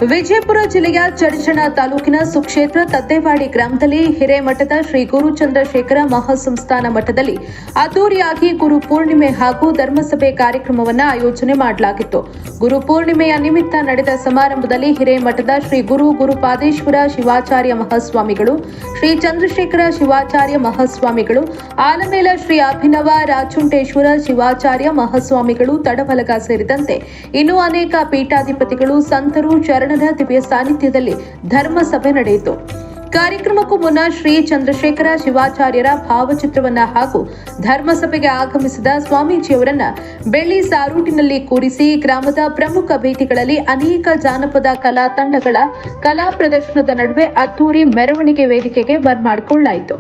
ವಿಜಯಪುರ ಜಿಲ್ಲೆಯ ಚಡಚಣ ತಾಲೂಕಿನ ಸುಕ್ಷೇತ್ರ ತತ್ತೇವಾಡಿ ಗ್ರಾಮದಲ್ಲಿ ಹಿರೇಮಠದ ಶ್ರೀ ಗುರು ಚಂದ್ರಶೇಖರ ಮಹಾಸಂಸ್ಥಾನ ಮಠದಲ್ಲಿ ಅದ್ದೂರಿಯಾಗಿ ಗುರು ಪೂರ್ಣಿಮೆ ಹಾಗೂ ಧರ್ಮಸಭೆ ಕಾರ್ಯಕ್ರಮವನ್ನು ಆಯೋಜನೆ ಮಾಡಲಾಗಿತ್ತು. ಗುರು ಪೂರ್ಣಿಮೆಯ ನಿಮಿತ್ತ ನಡೆದ ಸಮಾರಂಭದಲ್ಲಿ ಹಿರೇಮಠದ ಶ್ರೀ ಗುರುಪಾದೇಶ್ವರ ಶಿವಾಚಾರ್ಯ ಮಹಾಸ್ವಾಮಿಗಳು, ಶ್ರೀ ಚಂದ್ರಶೇಖರ ಶಿವಾಚಾರ್ಯ ಮಹಾಸ್ವಾಮಿಗಳು, ಆಲಮೇಲ ಶ್ರೀ ಅಭಿನವ ರಾಚುಂಟೇಶ್ವರ ಶಿವಾಚಾರ್ಯ ಮಹಾಸ್ವಾಮಿಗಳು, ತಡವಲಗ ಸೇರಿದಂತೆ ಇನ್ನೂ ಅನೇಕ ಪೀಠಾಧಿಪತಿಗಳು, ಸಂತರು, ಶರಣರ ದಿವ್ಯ ಸಾನ್ನಿಧ್ಯದಲ್ಲಿ ಧರ್ಮಸಭೆ ನಡೆಯಿತು. ಕಾರ್ಯಕ್ರಮಕ್ಕೂ ಮುನ್ನ ಶ್ರೀ ಚಂದ್ರಶೇಖರ ಶಿವಾಚಾರ್ಯರ ಭಾವಚಿತ್ರವನ್ನ ಹಾಗೂ ಧರ್ಮಸಭೆಗೆ ಆಗಮಿಸಿದ ಸ್ವಾಮೀಜಿಯವರನ್ನ ಬೆಳ್ಳಿ ಸಾರೂಟಿನಲ್ಲಿ ಕೂರಿಸಿ ಗ್ರಾಮದ ಪ್ರಮುಖ ಬೀದಿಗಳಲ್ಲಿ ಅನೇಕ ಜಾನಪದ ಕಲಾ ತಂಡಗಳ ಕಲಾ ಪ್ರದರ್ಶನದ ನಡುವೆ ಅದ್ದೂರಿ ಮೆರವಣಿಗೆ ವೇದಿಕೆಗೆ ಬರಮಾಡಿಕೊಳ್ಳಲಾಯಿತು.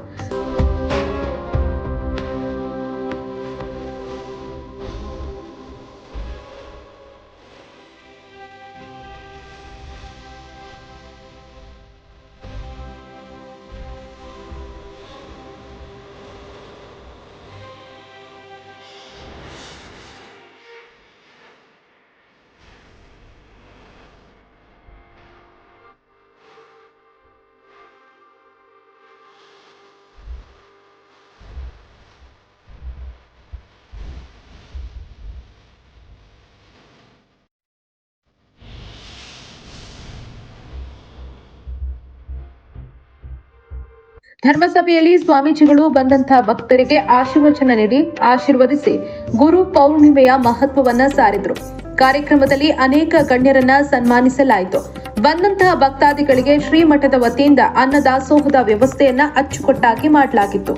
ಧರ್ಮಸಭೆಯಲ್ಲಿ ಸ್ವಾಮೀಜಿಗಳು ಬಂದಂತಹ ಭಕ್ತರಿಗೆ ಆಶೀರ್ವಚನ ನೀಡಿ ಆಶೀರ್ವದಿಸಿ ಗುರು ಪೌರ್ಣಿಮೆಯ ಮಹತ್ವವನ್ನ ಸಾರಿದರು. ಕಾರ್ಯಕ್ರಮದಲ್ಲಿ ಅನೇಕ ಗಣ್ಯರನ್ನ ಸನ್ಮಾನಿಸಲಾಯಿತು. ಬಂದಂತಹ ಭಕ್ತಾದಿಗಳಿಗೆ ಶ್ರೀಮಠದ ವತಿಯಿಂದ ಅನ್ನದಾಸೋಹದ ವ್ಯವಸ್ಥೆಯನ್ನ ಅಚ್ಚುಕಟ್ಟಾಗಿ ಮಾಡಲಾಗಿತ್ತು.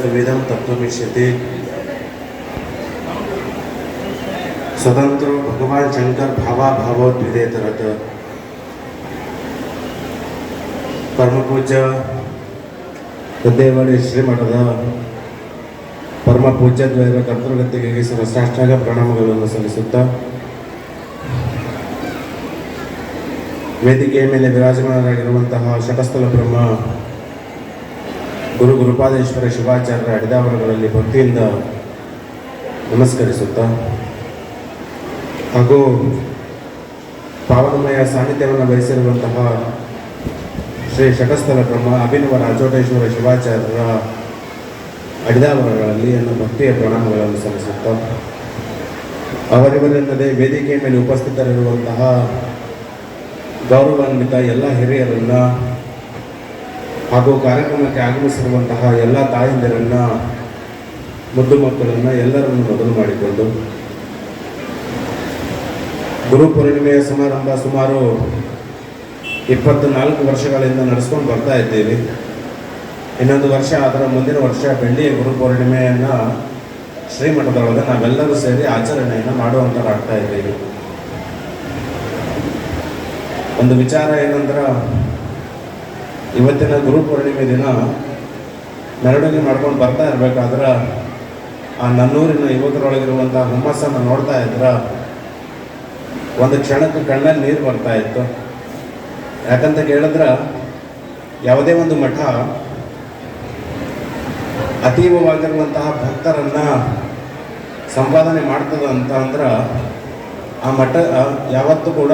विविधं तत्त्वमिष्यते स्वतंत्रो भगवान शंकर भावाभावोद्विदेतरत परम पूज्य तत्तेवाडी ಶ್ರೀಮಠದ ಪರಮ ಪೂಜ್ಯದ್ವಯರ ಕರ್ತೃಗತಿಗೆ ಸಾಷ್ಟಾಂಗ ಪ್ರಣಾಮಗಳನ್ನು ಸಲ್ಲಿಸುತ್ತಾ ವೇದಿಕೆಯ ಮೇಲೆ ವಿರಾಜಮಾನರಾಗಿರುವಂತಹ ಶಟಸ್ಥಲ ಬ್ರಹ್ಮ ಗುರುಪಾದೇಶ್ವರ ಶಿವಾಚಾರ್ಯರ ಅಡಿದಾವರಗಳಲ್ಲಿ ಭಕ್ತಿಯಿಂದ ನಮಸ್ಕರಿಸುತ್ತಾ ಹಾಗೂ ಪಾವನಮಯ ಸಾನ್ನಿಧ್ಯವನ್ನು ಬಯಸಿರುವಂತಹ ಶ್ರೀ ಶಟಸ್ಥಲ ಬ್ರಹ್ಮ ಅಭಿನವ ರಾಚೋಟೇಶ್ವರ ಶಿವಾಚಾರ್ಯರ ಅಡಿದಾವರಗಳಲ್ಲಿ ನನ್ನ ಭಕ್ತಿಯ ಪ್ರಣಾಮಗಳನ್ನು ಸಲ್ಲಿಸುತ್ತಾ ಅವರಿವರೆಲ್ಲದೆ ವೇದಿಕೆಯ ಮೇಲೆ ಉಪಸ್ಥಿತರಿರುವಂತಹ ಗೌರವಾನ್ವಿತ ಎಲ್ಲ ಹಿರಿಯರನ್ನು ಹಾಗೂ ಕಾರ್ಯಕ್ರಮಕ್ಕೆ ಆಗಮಿಸಿರುವಂತಹ ಎಲ್ಲ ತಾಯಂದಿರನ್ನು, ಮುದ್ದು ಮಕ್ಕಳನ್ನು ಎಲ್ಲರನ್ನು ಮೊದಲು ಮಾಡಿಕೊಂಡು ಗುರು ಪೂರ್ಣಿಮೆಯ ಸಮಾರಂಭ ಸುಮಾರು 24 ವರ್ಷಗಳಿಂದ ನಡೆಸ್ಕೊಂಡು ಬರ್ತಾ ಇದ್ದೀವಿ. ಇನ್ನೊಂದು ವರ್ಷ, ಅದರ ಮುಂದಿನ ವರ್ಷ ಬೆಳ್ಳಿಯ ಗುರು ಪೂರ್ಣಿಮೆಯನ್ನು ಶ್ರೀಮಠದೊಳಗೆ ನಾವೆಲ್ಲರೂ ಸೇರಿ ಆಚರಣೆಯನ್ನು ಮಾಡುವಂಥದ್ದಾಗ್ತಾ ಇದ್ದೀವಿ. ಒಂದು ವಿಚಾರ ಏನಂದ್ರೆ, ಇವತ್ತಿನ ಗುರು ಪೂರ್ಣಿಮೆ ದಿನ ಮೆರವಣಿಗೆ ಮಾಡ್ಕೊಂಡು ಬರ್ತಾ ಇರಬೇಕಾದ್ರೆ ಆ ನನ್ನೂರಿನ ಯುವಕರೊಳಗಿರುವಂಥ ಹುಮ್ಮಸ್ಸನ್ನು ನೋಡ್ತಾ ಇದ್ರೆ ಒಂದು ಕ್ಷಣಕ್ಕೆ ಕಣ್ಣಲ್ಲಿ ನೀರು ಬರ್ತಾ ಇತ್ತು. ಯಾಕಂತ ಕೇಳಿದ್ರೆ, ಯಾವುದೇ ಒಂದು ಮಠ ಅತೀವವಾಗಿರುವಂತಹ ಭಕ್ತರನ್ನು ಸಂಪಾದನೆ ಮಾಡ್ತದೆ ಅಂತ ಅಂದ್ರೆ ಆ ಮಠ ಯಾವತ್ತೂ ಕೂಡ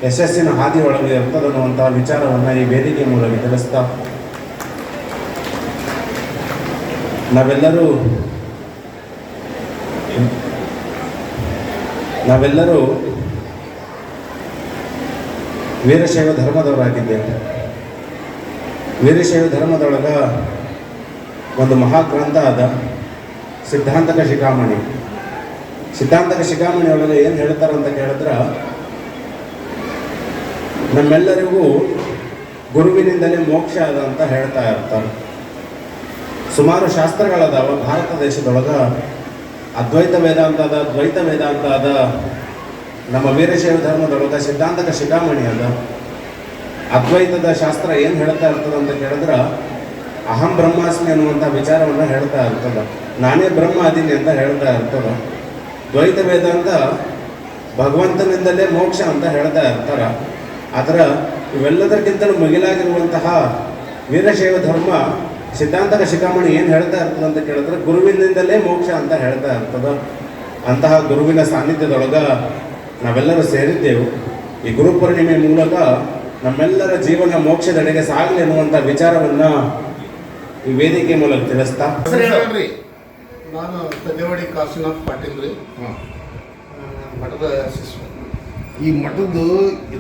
ಯಶಸ್ಸಿನ ಹಾದಿಯೊಳಗೆ ಇರ್ತದನ್ನುವಂಥ ವಿಚಾರವನ್ನು ಈ ವೇದಿಕೆ ಮೂಲಕ ತಿಳಿಸ್ತಾ ನಾವೆಲ್ಲರೂ ವೀರಶೈವ ಧರ್ಮದವರಾಗಿದ್ದೇವೆ. ವೀರಶೈವ ಧರ್ಮದೊಳಗ ಒಂದು ಮಹಾಗ್ರಂಥ ಆದ ಸಿದ್ಧಾಂತಕ ಶಿಖಾಮಣಿ ಸಿದ್ಧಾಂತಕ ಶಿಖಾಮಣಿ ಒಳಗೆ ಏನು ಹೇಳ್ತಾರೆ ಅಂತ ಕೇಳಿದ್ರೆ, ನಮ್ಮೆಲ್ಲರಿಗೂ ಗುರುವಿನಿಂದಲೇ ಮೋಕ್ಷ ಅದ ಅಂತ ಹೇಳ್ತಾ ಇರ್ತಾರೆ. ಸುಮಾರು ಶಾಸ್ತ್ರಗಳದಾವ ಭಾರತ ದೇಶದೊಳಗೆ. ಅದ್ವೈತ ವೇದಾಂತ ಅದ, ದ್ವೈತ ವೇದಾಂತ ಅದ, ನಮ್ಮ ವೀರಶೈವ ಧರ್ಮದೊಳಗೆ ಸಿದ್ಧಾಂತಕ ಶಿಖಾಮಣಿ ಅದ. ಅದ್ವೈತದ ಶಾಸ್ತ್ರ ಏನು ಹೇಳ್ತಾ ಇರ್ತದೆ ಅಂತ ಕೇಳಿದ್ರೆ, ಅಹಂ ಬ್ರಹ್ಮಾಸ್ಮಿ ಅನ್ನುವಂಥ ವಿಚಾರವನ್ನು ಹೇಳ್ತಾ ಇರ್ತದೆ. ನಾನೇ ಬ್ರಹ್ಮ ಅದೀನಿ ಅಂತ ಹೇಳ್ತಾ ಇರ್ತದೆ. ದ್ವೈತ ವೇದಾಂತ ಭಗವಂತನಿಂದಲೇ ಮೋಕ್ಷ ಅಂತ ಹೇಳ್ತಾ ಇರ್ತಾರೆ. ಆದರೆ ಇವೆಲ್ಲದಕ್ಕಿಂತಲೂ ಮಿಗಿಲಾಗಿರುವಂತಹ ವೀರಶೈವ ಧರ್ಮ ಸಿದ್ಧಾಂತಕ ಶಿಖಾಮಣಿ ಏನು ಹೇಳ್ತಾ ಇರ್ತದೆ ಅಂತ ಕೇಳಿದ್ರೆ, ಗುರುವಿನಿಂದಲೇ ಮೋಕ್ಷ ಅಂತ ಹೇಳ್ತಾ ಇರ್ತದೆ. ಅಂತಹ ಗುರುವಿನ ಸಾನ್ನಿಧ್ಯದೊಳಗೆ ನಾವೆಲ್ಲರೂ ಸೇರಿದ್ದೆವು. ಈ ಗುರುಪೂರ್ಣಿಮೆ ಮೂಲಕ ನಮ್ಮೆಲ್ಲರ ಜೀವನ ಮೋಕ್ಷದೆಡೆಗೆ ಸಾಗಲಿ ಎನ್ನುವಂಥ ವಿಚಾರವನ್ನು ಈ ವೇದಿಕೆ ಮೂಲಕ ತಿಳಿಸ್ತಾ, ನಾನು ತದ್ದೇವಾಡಿ ಕಾಶಿನಾಥ್ ಪಾಟೀಲ್ ರೀ, ಮಠದ ಶಿಷ್ಯ. ಈ ಮಠದ್ದು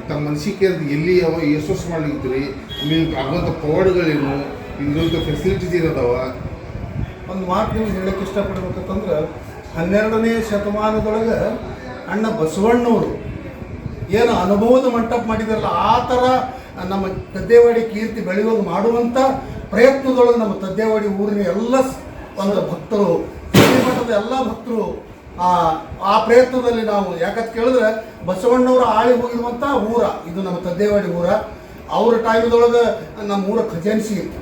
ತಮ್ಮ ಮನಸ್ಸಿಗೆ ಎಲ್ಲಿ ಯಾವ ಯಶಸ್ಸು ಮಾಡ್ಲಿಕ್ತೀರಿ, ನಿಮ್ಗೆ ಆಗುವಂಥ ಪವಾಡಗಳೇನು, ಇಲ್ಲಿರುವಂಥ ಫೆಸಿಲಿಟೀಸ್ ಏನದಾವ? ಒಂದು ಮಾತು ನಿಮ್ಗೆ ಹೇಳಕ್ಕೆ ಇಷ್ಟಪಡ್ಬೇಕಂತಂದ್ರೆ, 12ನೇ ಶತಮಾನದೊಳಗೆ ಅಣ್ಣ ಬಸವಣ್ಣವರು ಏನು ಅನುಭವದ ಮಂಟಪ ಮಾಡಿದಾರಲ್ಲ, ಆ ಥರ ನಮ್ಮ ತದ್ದೇವಾಡಿ ಕೀರ್ತಿ ಬೆಳೆಯುವಾಗ ಮಾಡುವಂಥ ಪ್ರಯತ್ನದೊಳಗೆ ನಮ್ಮ ತದ್ದೇವಾಡಿ ಊರಿನ ಎಲ್ಲ ಒಂದು ಭಕ್ತರು, ಮಠದ ಎಲ್ಲ ಭಕ್ತರು ಆ ಪ್ರಯತ್ನದಲ್ಲಿ ನಾವು ಯಾಕಂತ ಕೇಳಿದ್ರೆ, ಬಸವಣ್ಣವರು ಆಳಿ ಹೋಗಿರುವಂಥ ಊರ ಇದು ನಮ್ಮ ತದ್ದೇವಾಡಿ ಊರ. ಅವ್ರ ಟೈಮ್ದೊಳಗೆ ನಮ್ಮ ಊರ ಖಜಾನ್ಸಿ ಇತ್ತು.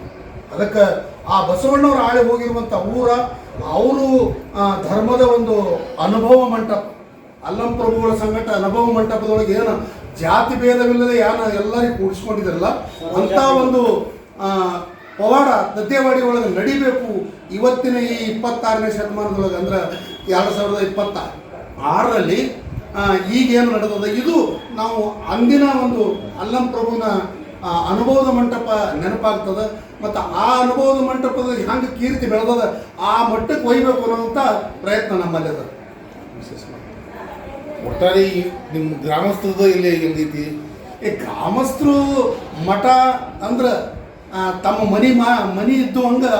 ಅದಕ್ಕೆ ಆ ಬಸವಣ್ಣವರು ಆಳಿ ಹೋಗಿರುವಂಥ ಊರ, ಅವರು ಧರ್ಮದ ಒಂದು ಅನುಭವ ಮಂಟಪ, ಅಲ್ಲಂ ಪ್ರಭುಗಳ ಸಂಘಟ ಅನುಭವ ಮಂಟಪದೊಳಗೆ ಏನು ಜಾತಿ ಭೇದವಿಲ್ಲದೆ ಎಲ್ಲರಿಗೂ ಕೂಡಿಸ್ಕೊಂಡಿದ್ರಲ್ಲ, ಅಂಥ ಒಂದು ಪವಾಡ ತದ್ದೇವಾಡಿ ಒಳಗೆ ನಡಿಬೇಕು. ಇವತ್ತಿನ ಈ 26ನೇ ಶತಮಾನದೊಳಗೆ ಅಂದ್ರೆ 2026ರಲ್ಲಿ ಈಗೇನು ನಡೆದದ, ಇದು ನಾವು ಅಂದಿನ ಒಂದು ಅಲ್ಲಂ ಪ್ರಭುನ ಅನುಭವದ ಮಂಟಪ ನೆನಪಾಗ್ತದೆ. ಮತ್ತು ಆ ಅನುಭವದ ಮಂಟಪದ ಹೆಂಗೆ ಕೀರ್ತಿ ಬೆಳೆದದ ಆ ಮಟ್ಟಕ್ಕೆ ಒಯ್ಯಬೇಕು ಅನ್ನೋಂಥ ಪ್ರಯತ್ನ ನಮ್ಮಲ್ಲಿದೆ. ಒಟ್ಟಾರೆ ನಿಮ್ಮ ಗ್ರಾಮಸ್ಥರದ ಇಲ್ಲಿ ಹೆಂಗೈತಿ? ಈ ಗ್ರಾಮಸ್ಥರು ಮಠ ಅಂದ್ರೆ ತಮ್ಮ ಮನಿ ಇದ್ದು ಹಂಗೆ